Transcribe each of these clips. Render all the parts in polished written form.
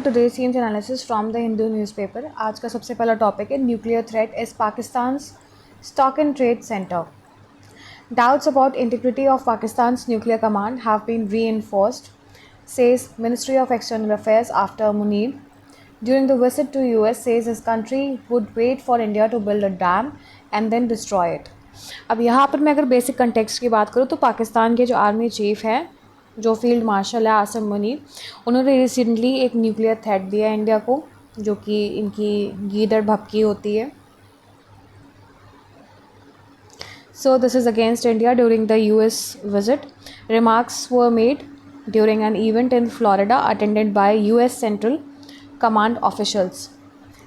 Today's scenes analysis from the Hindu newspaper. आज का सबसे पहला टॉपिक है nuclear threat is Pakistan's stock and trade centre. Doubts about integrity of Pakistan's nuclear command have been reinforced, says Ministry of External Affairs after Munir, during the visit to US, says his country would wait for India to build a dam and then destroy it. अब यहाँ पर मैं अगर basic context की बात करूँ तो पाकिस्तान के जो आर्मी चीफ हैं, जो फील्ड मार्शल है आसिम मुनीर, उन्होंने रिसेंटली एक न्यूक्लियर थ्रेट दिया इंडिया को, जो कि इनकी गीदड़ भपकी होती है. So this is against India during the US visit. Remarks were made during an event in Florida attended by US Central Command officials.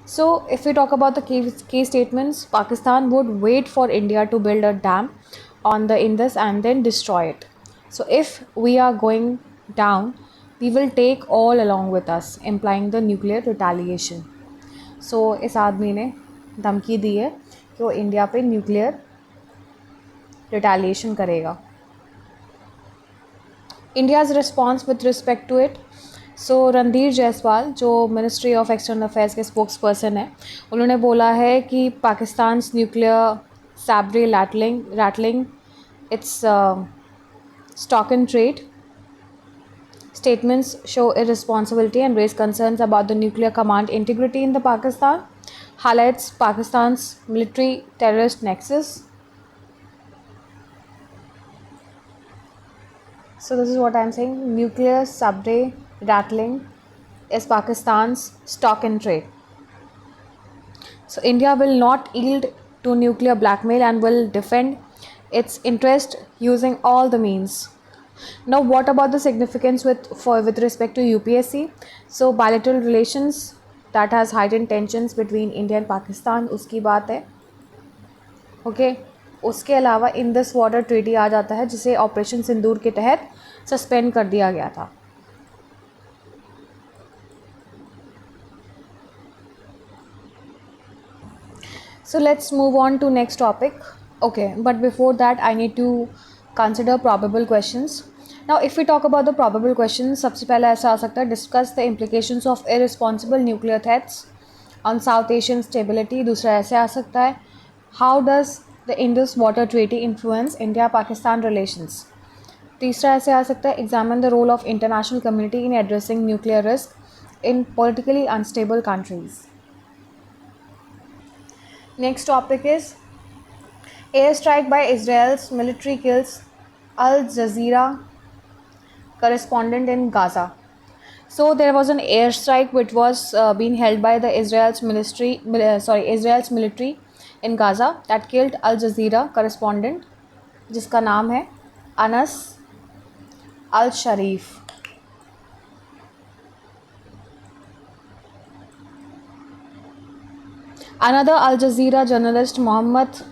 So if we talk about the key statements, Pakistan would wait for India to build a dam on the Indus and then destroy it. So if we are going down, we will take all along with us, implying the nuclear retaliation. So इस आदमी ने धमकी दी है कि वो India पे nuclear retaliation करेगा. India's response with respect to it. So Randhir Jaiswal, जो मिनिस्ट्री ऑफ एक्सटर्नल अफेयर्स के स्पोक्स पर्सन है, उन्होंने बोला है कि Pakistan nuclear sabre rattling its stock and trade statements show irresponsibility and raise concerns about the nuclear command integrity in the Pakistan, highlights Pakistan's military terrorist nexus. So this is what I am saying. Nuclear sub-ray rattling is Pakistan's stock and trade. So India will not yield to nuclear blackmail and will defend its interest using all the means. Now what about the significance with respect to UPSC? So bilateral relations that has heightened tensions between India and Pakistan, उसकी बात है. Okay, उसके अलावा Indus water treaty आ जाता है, जिसे operation सिंदूर के तहत सस्पेंड कर दिया गया था. So let's move on to next topic. Okay, but before that I need to consider probable questions. Now if we talk about the probable questions, सबसे पहला ऐसा आ सकता है, discuss the implications of irresponsible nuclear threats on South Asian stability. दूसरा ऐसे आ सकता है, how does the Indus Water Treaty influence India-Pakistan relations. तीसरा ऐसे आ सकता है, examine the role of international community in addressing nuclear risk in politically unstable countries. Next topic is airstrike by Israel's military kills Al Jazeera correspondent in Gaza. So there was an airstrike which was being held by the Israel's military in Gaza that killed Al Jazeera correspondent, जिसका नाम है अनस अल शरीफ. Another Al Jazeera journalist, Mohammed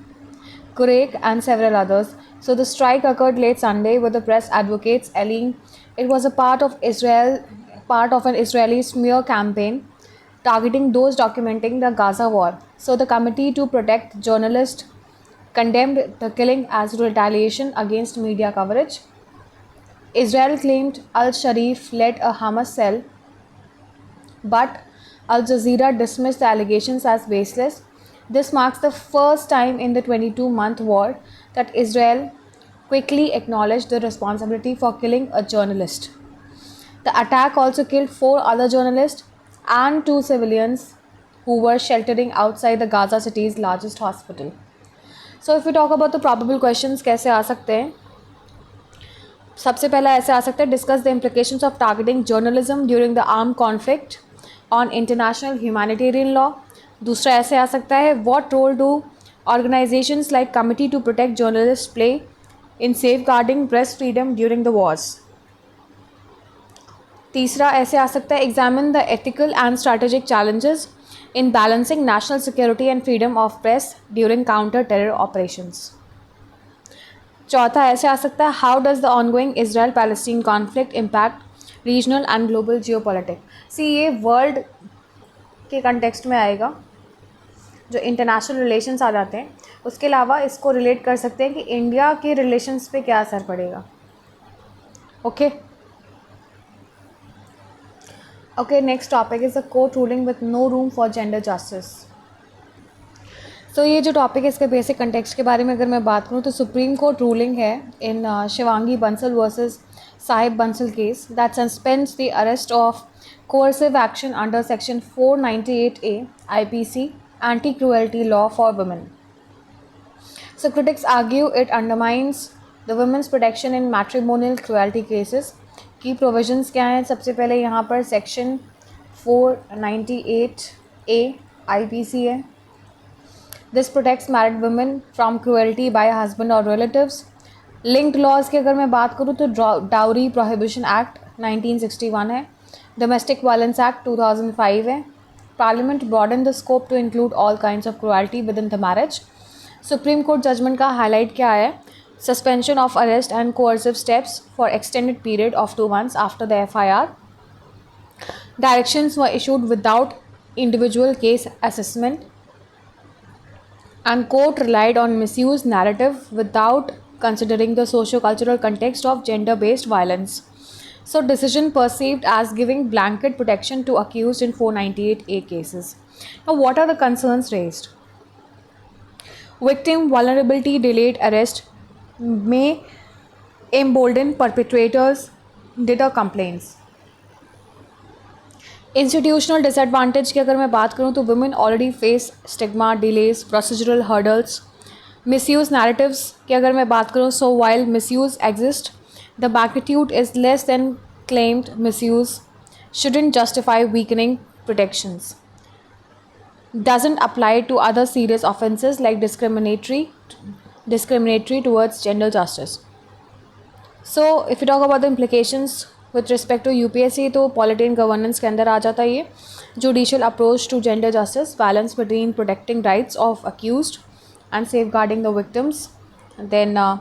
Qureik, and several others. So the strike occurred late Sunday, with the press advocates alleging it was a part of an Israeli smear campaign targeting those documenting the Gaza war. So the Committee to Protect Journalists condemned the killing as retaliation against media coverage. Israel claimed Al Sharif led a Hamas cell, but Al Jazeera dismissed the allegations as baseless. This marks the first time in the 22-month war that Israel quickly acknowledged the responsibility for killing a journalist. The attack also killed 4 other journalists and 2 civilians who were sheltering outside the Gaza city's largest hospital. So if we talk about the probable questions, कैसे आ सकते हैं? सबसे पहला ऐसे आ सकता है, discuss the implications of targeting journalism during the armed conflict on international humanitarian law. दूसरा ऐसे आ सकता है, what role do organizations like Committee to Protect Journalists play in safeguarding press freedom during the wars. तीसरा ऐसे आ सकता है, examine the ethical and strategic challenges in balancing national security and freedom of press during counter-terror operations. चौथा ऐसे आ सकता है, how does the ongoing Israel-Palestine conflict impact regional and global geopolitics. See ये वर्ल्ड के कंटेक्स्ट में आएगा, जो इंटरनेशनल रिलेशंस आ जाते हैं, उसके अलावा इसको रिलेट कर सकते हैं कि इंडिया के रिलेशंस पे क्या असर पड़ेगा. Okay, Okay, next topic is a court ruling with no room for gender justice. सो ये जो टॉपिक है इसके बेसिक कंटेक्स्ट के बारे में अगर मैं बात करूँ तो सुप्रीम कोर्ट रूलिंग है in Shivangi Bansal versus Sahib Bansal case that suspends the arrest of coercive action under section 498A IPC anti-cruelty law for women. So critics argue it undermines the women's protection in matrimonial cruelty cases. की provisions क्या हैं? सबसे पहले यहाँ पर section 498A IPC है. This protects married women from cruelty by husband or relatives. Linked laws की अगर मैं बात करूँ तो Dowry Prohibition Act 1961 है. Domestic Violence Act 2005 है. Parliament broadened the scope to include all kinds of cruelty within the marriage. Supreme Court judgment का highlight क्या है? Suspension of arrest and coercive steps for extended period of 2 months after the FIR. Directions were issued without individual case assessment. And court relied on misuse narrative without considering the socio-cultural context of gender-based violence. So decision perceived as giving blanket protection to accused in 498A cases. Now what are the concerns raised? Victim vulnerability, delayed arrest may embolden perpetrators, deter complaints. Institutional disadvantage की अगर मैं बात करूँ तो women already face stigma, delays, procedural hurdles. Misuse narratives की अगर मैं बात करूँ so while misuse exist the magnitude is less than claimed misuse shouldn't justify weakening protections. Doesn't apply to other serious offenses like discriminatory towards gender justice. So if you talk about the implications with respect to UPSC तो polity and governance के अंदर आ जाता है ये. Judicial approach to gender justice, balance between protecting rights of accused and safeguarding the victims. Then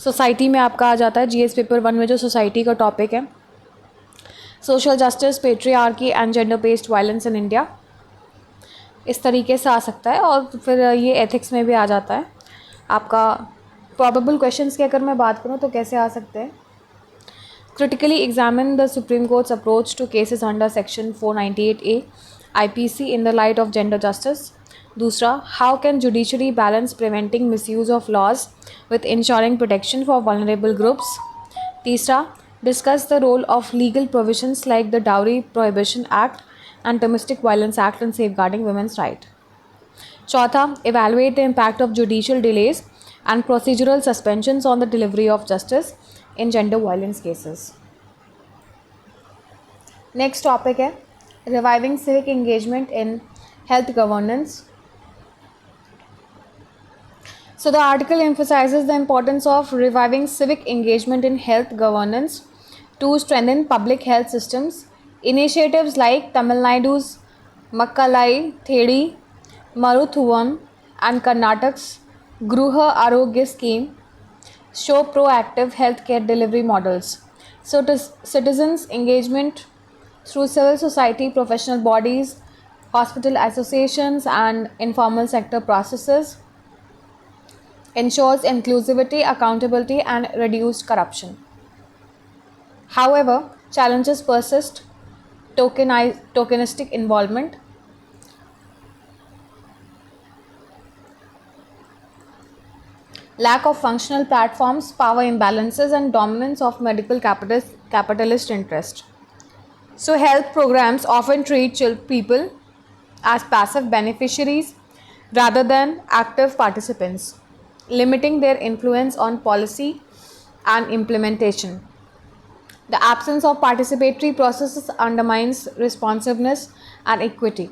society में आपका आ जाता है GS पेपर 1 में जो सोसाइटी का टॉपिक है social justice, patriarchy and gender based violence in India. इस तरीके से आ सकता है. और फिर ये एथिक्स में भी आ जाता है. आपका प्रॉबेबल क्वेश्चंस की अगर मैं बात करूँ तो कैसे आ सकते हैं? Critically examine the Supreme Court's approach to cases under Section 498A IPC in the light of gender justice. दूसरा, how can judiciary balance preventing misuse of laws with ensuring protection for vulnerable groups? तीसरा, discuss the role of legal provisions like the Dowry Prohibition Act and Domestic Violence Act in safeguarding women's rights. चौथा, evaluate the impact of judicial delays and procedural suspensions on the delivery of justice in gender violence cases. Next topic है reviving civic engagement in health governance. So the article emphasizes the importance of reviving civic engagement in health governance to strengthen public health systems. Initiatives like Tamil Nadu's Makkalai Thedi, Maruthuvam and Karnataka's Gruha Arogya scheme show proactive healthcare delivery models. So citizens' engagement through civil society, professional bodies, hospital associations and informal sector processes ensures inclusivity, accountability and reduced corruption. However, challenges persist. Tokenistic involvement, lack of functional platforms, power imbalances and dominance of medical capitalist interest. So health programs often treat people as passive beneficiaries rather than active participants, limiting their influence on policy and implementation. The absence of participatory processes undermines responsiveness and equity.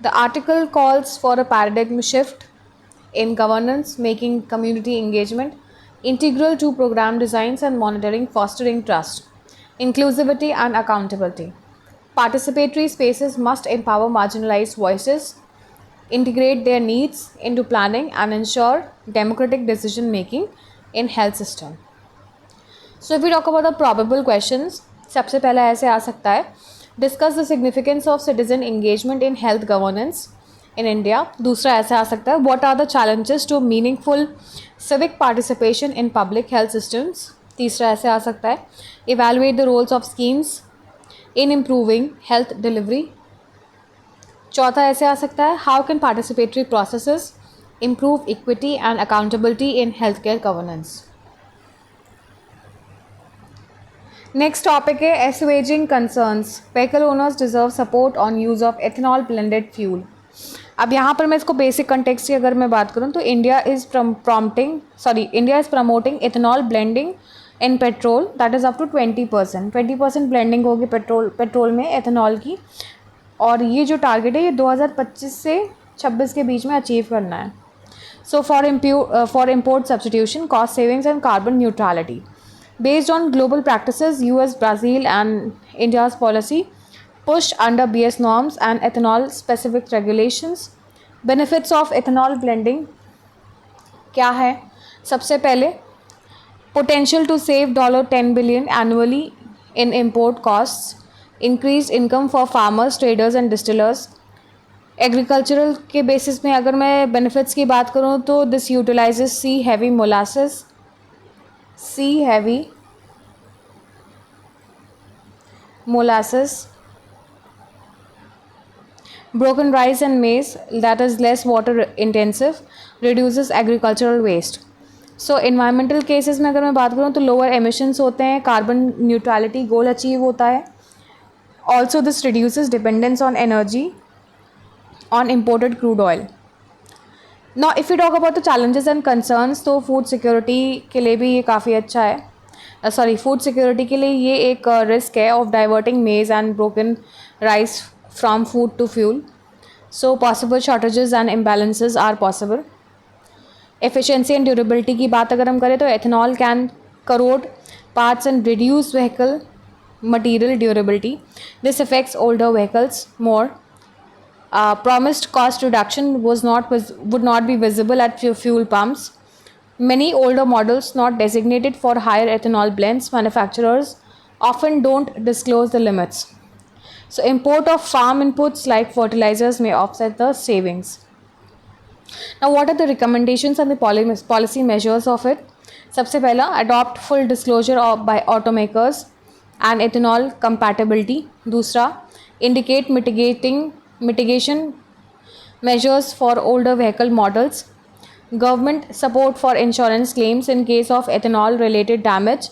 The article calls for a paradigm shift in governance, making community engagement integral to program designs and monitoring, fostering trust, inclusivity and accountability. Participatory spaces must empower marginalized voices, integrate their needs into planning and ensure democratic decision making in health system. So if we talk about the probable questions, सबसे पहला ऐसे आ सकता है discuss the significance of citizen engagement in health governance in India. दूसरा ऐसे आ सकता है what are the challenges to meaningful civic participation in public health systems. तीसरा ऐसे आ सकता है evaluate the roles of schemes in improving health delivery. चौथा ऐसे आ सकता है, how can participatory processes improve equity and accountability in healthcare governance. Next topic है assuaging concerns. Vehicle owners deserve support on use of ethanol blended fuel. अब यहाँ पर मैं इसको बेसिक कंटेक्स्ट की अगर मैं बात करूँ तो India is promoting ethanol blending in petrol that is up to 20% blending होगी पेट्रोल में एथेनॉल की, और ये जो टारगेट है ये 2025 से 26 के बीच में अचीव करना है. So for import substitution, cost savings and carbon neutrality. Based on global practices, US, Brazil and India's policy push under BS norms and ethanol specific regulations. Benefits of ethanol blending क्या है? सबसे पहले potential to save $10 billion annually in import costs, increased income for farmers, traders and distillers. Agricultural के basis में अगर मैं benefits की बात करूँ तो this utilizes C heavy molasses, broken rice and maize that is less water intensive, reduces agricultural waste. So environmental cases में अगर मैं बात करूँ तो लोअर एमिशंस होते हैं, कार्बन न्यूट्रलिटी गोल अचीव होता है. Also this reduces dependence on energy on imported crude oil. Now if you talk about the challenges and concerns, तो फूड सिक्योरिटी के लिए भी ये काफ़ी अच्छा है. फूड सिक्योरिटी के लिए ये एक रिस्क है of diverting maize and broken rice from food to fuel. So possible shortages and imbalances are possible. Efficiency and durability की बात अगर हम करें तो ethanol can corrode parts and reduce vehicle material durability. This affects older vehicles more. Promised cost reduction would not be visible at fuel pumps. Many older models not designated for higher ethanol blends, manufacturers often don't disclose the limits. So import of farm inputs like fertilizers may offset the savings. Now what are the recommendations and the policy measures of it? सबसे पहला, adopt full disclosure by automakers and ethanol compatibility. दूसरा, indicate mitigation measures for older vehicle models. Government support for insurance claims in case of ethanol related damage.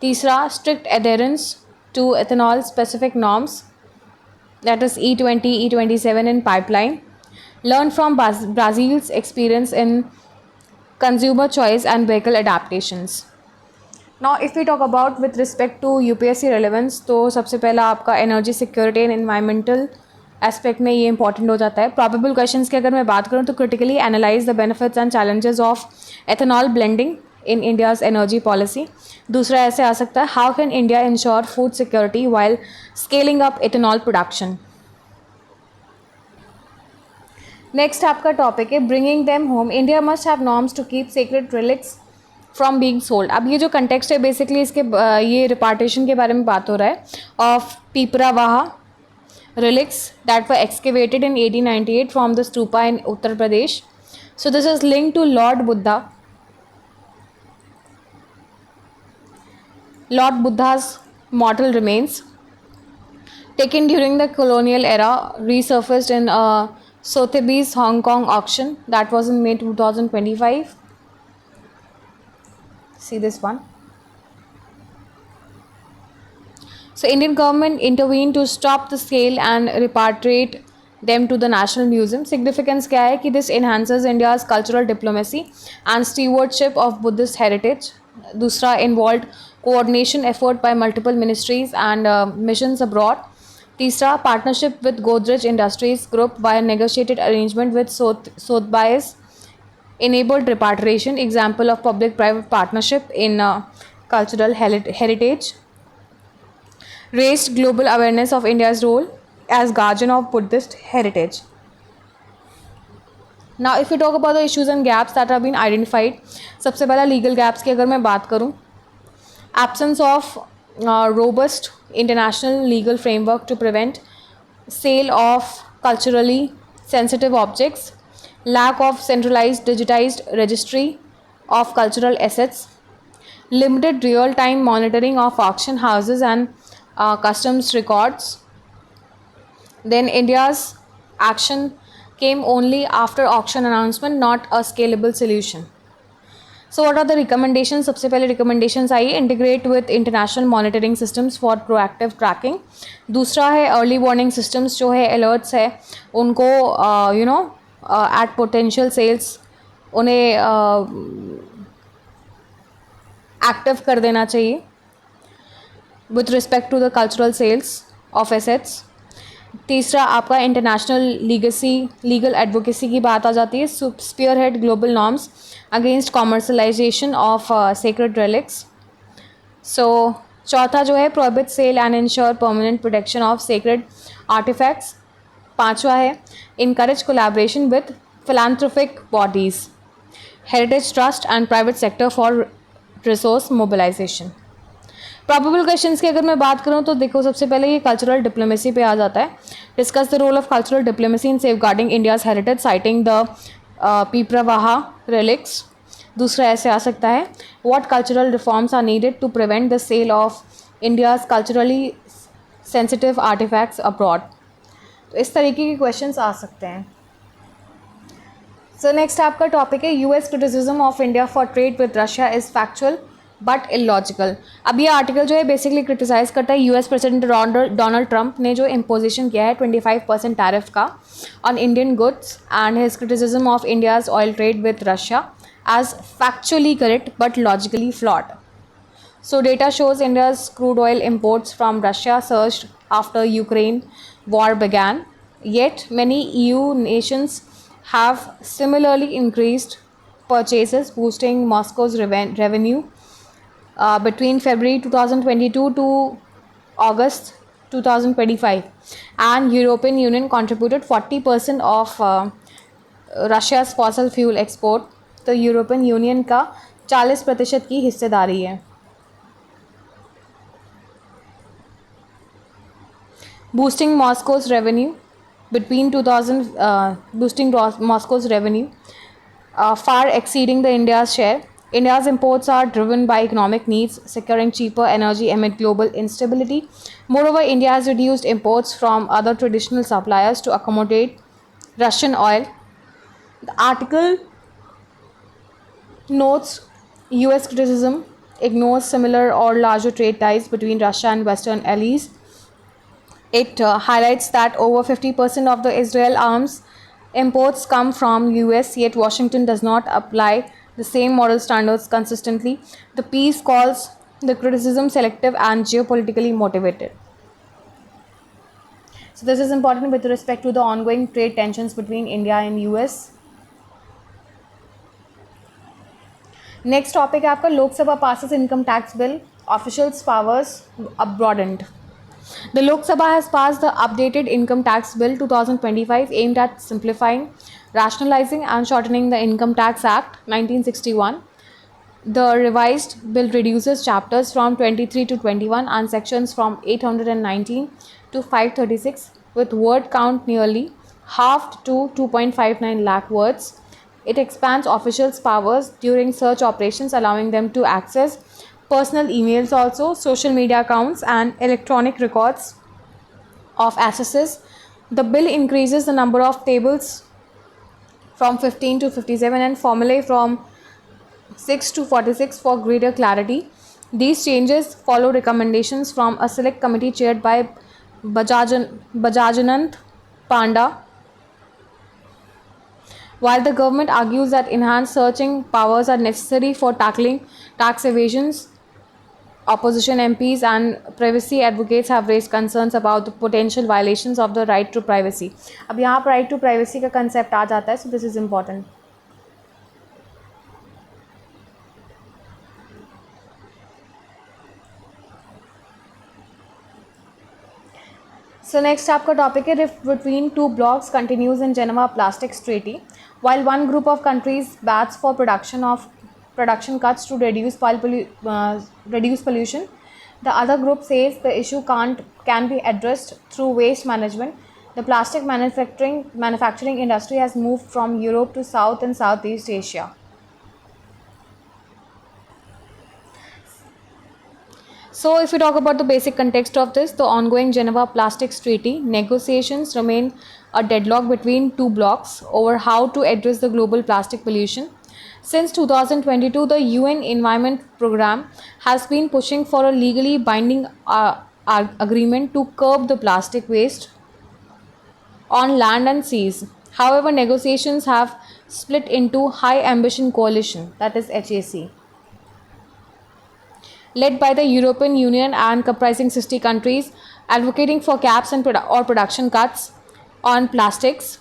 तीसरा, strict adherence to ethanol specific norms, that is E20, E27 in pipeline. Learn from Brazil's experience in consumer choice and vehicle adaptations. Now if we talk about with respect to UPSC relevance, तो सबसे पहला आपका energy security and environmental aspect में ये important हो जाता है. Probable questions की अगर मैं बात करूँ तो critically analyse the benefits and challenges of ethanol blending in India's energy policy. दूसरा ऐसे आ सकता है, how can India ensure food security while scaling up ethanol production. Next आपका टॉपिक है bringing them home. India must have norms to keep secret relics from being sold. अब ये जो कंटेक्स्ट है बेसिकली इसके ये रिपार्टेशन के बारे में बात हो रहा है of पीपरावाहा relics that were excavated in 1898 from the stupa in Uttar Pradesh. So this is linked to Lord Buddha's mortal remains taken during the colonial era, resurfaced in Sotheby's Hong Kong auction that was in May 2025. See this one. So Indian government intervened to stop the sale and repatriate them to the National Museum. Significance क्या है कि this enhances India's cultural diplomacy and stewardship of Buddhist heritage. दूसरा, involved coordination effort by multiple ministries and missions abroad. तीसरा, partnership with Godrej Industries Group by a negotiated arrangement with Sotheby's enabled repatriation. Example of public-private partnership in cultural heritage. Raised global awareness of India's role as guardian of Buddhist heritage. Now if we talk about the issues and gaps that have been identified, सबसे पहला legal gaps की अगर मैं बात करूँ, absence of robust international legal framework to prevent sale of culturally sensitive objects, lack of centralized digitized registry of cultural assets, limited real-time monitoring of auction houses and customs records. Then India's action came only after auction announcement, not a scalable solution. So what are the recommendations? सबसे पहले recommendations I integrate with international monitoring systems for proactive tracking. दूसरा है early warning systems, जो है alerts है उनको at potential sales उन्हें active कर देना चाहिए with respect to the cultural sales of assets. तीसरा आपका इंटरनेशनल लीगल एडवोकेसी की बात आ जाती है. Spearhead global norms against commercialisation of sacred relics. So चौथा जो है prohibit sale and ensure permanent protection of sacred artefacts. पांचवा है encourage collaboration with philanthropic bodies, heritage trust and private sector for resource mobilisation. Probable questions की अगर मैं बात करूं तो देखो सबसे पहले ये कल्चरल डिप्लोमेसी पे आ जाता है. Discuss the role of cultural diplomacy in safeguarding India's heritage citing the Piprahwa relics. दूसरा ऐसे आ सकता है what cultural reforms are needed to prevent the sale of India's culturally sensitive artefacts abroad. तो इस तरीके के क्वेश्चंस आ सकते हैं. सो नेक्स्ट आपका टॉपिक है US criticism of India for trade with Russia is factual but illogical. अब ये आर्टिकल जो है बेसिकली क्रिटिसाइज करता है यूएस प्रेसिडेंट डोनाल्ड ट्रंप ने जो इम्पोजिशन किया है 25% टैरिफ का on Indian goods and his criticism of India's oil trade with Russia as factually correct but logically flawed. So data shows India's crude oil imports from Russia surged after Ukraine war began. Yet many EU nations have similarly increased purchases, boosting Moscow's revenue. Between February 2022 to August 2025, and European Union contributed 40% of Russia's fossil fuel export. तो European union का 40% की हिस्सेदारी है. boosting Moscow's revenue between 2000 boosting Moscow's revenue far exceeding the India's share. India's imports are driven by economic needs, securing cheaper energy amid global instability. Moreover, India has reduced imports from other traditional suppliers to accommodate Russian oil. The article notes US criticism ignores similar or larger trade ties between Russia and Western allies. It highlights that over 50% of the Israel arms imports come from US, yet Washington does not apply the same moral standards consistently. The piece calls the criticism selective and geopolitically motivated. So this is important with respect to the ongoing trade tensions between India and US. Next topic है आपका Lok Sabha passes income tax bill, officials powers broadened. The Lok Sabha has passed the updated Income Tax Bill 2025 aimed at simplifying, rationalizing and shortening the Income Tax Act 1961. The revised bill reduces chapters from 23 to 21 and sections from 819 to 536 with word count nearly halved to 2.59 lakh words. It expands officials' powers during search operations, allowing them to access personal emails also, social media accounts and electronic records of assesses. The bill increases the number of tables from 15 to 57 and formulae from 6 to 46 for greater clarity. These changes follow recommendations from a select committee chaired by Bajajanand Panda. While the government argues that enhanced searching powers are necessary for tackling tax evasions, opposition MPs and privacy advocates have raised concerns about the potential violations of the right to privacy. अब यहाँ पर right to privacy का concept आ जाता है, so this is important. So next आपका topic है rift between two blocs continues in Geneva Plastics Treaty. While one group of countries bats for production cuts to reduce pollution, the other group says the issue can be addressed through waste management. The plastic manufacturing industry has moved from Europe to South and Southeast Asia. So, if we talk about the basic context of this, the ongoing Geneva Plastics Treaty negotiations remain a deadlock between two blocs over how to address the global plastic pollution. Since 2022, the UN Environment Programme has been pushing for a legally binding agreement to curb the plastic waste on land and seas. However, negotiations have split into High Ambition Coalition, that is HAC, led by the European Union and comprising 60 countries, advocating for caps and or production cuts on plastics,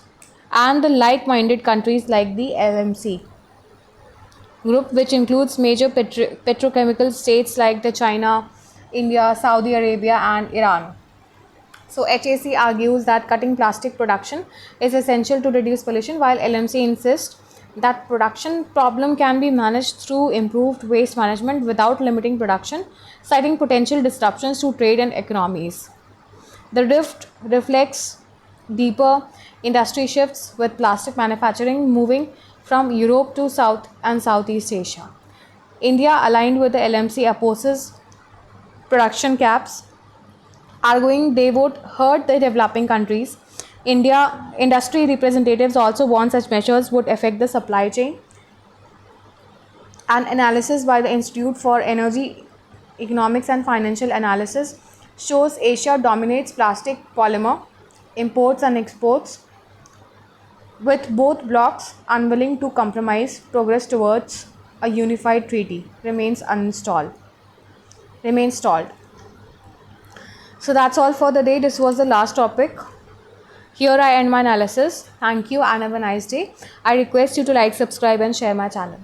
and the like-minded countries like the LMC group, which includes major petrochemical states like the China, India, Saudi Arabia, and Iran. So HAC argues that cutting plastic production is essential to reduce pollution, while LMC insists that production problem can be managed through improved waste management without limiting production, citing potential disruptions to trade and economies. The rift reflects deeper industry shifts, with plastic manufacturing moving from Europe to South and Southeast Asia. India, aligned with the LMC, opposes production caps, arguing they would hurt the developing countries. India industry representatives also warn such measures would affect the supply chain. An analysis by the Institute for Energy Economics and Financial Analysis shows Asia dominates plastic polymer imports and exports, with both blocs unwilling to compromise. Progress towards a unified treaty remains stalled. So that's all for the day. This was the last topic. Here I end my analysis. Thank you and have a nice day. I request you to like, subscribe and share my channel.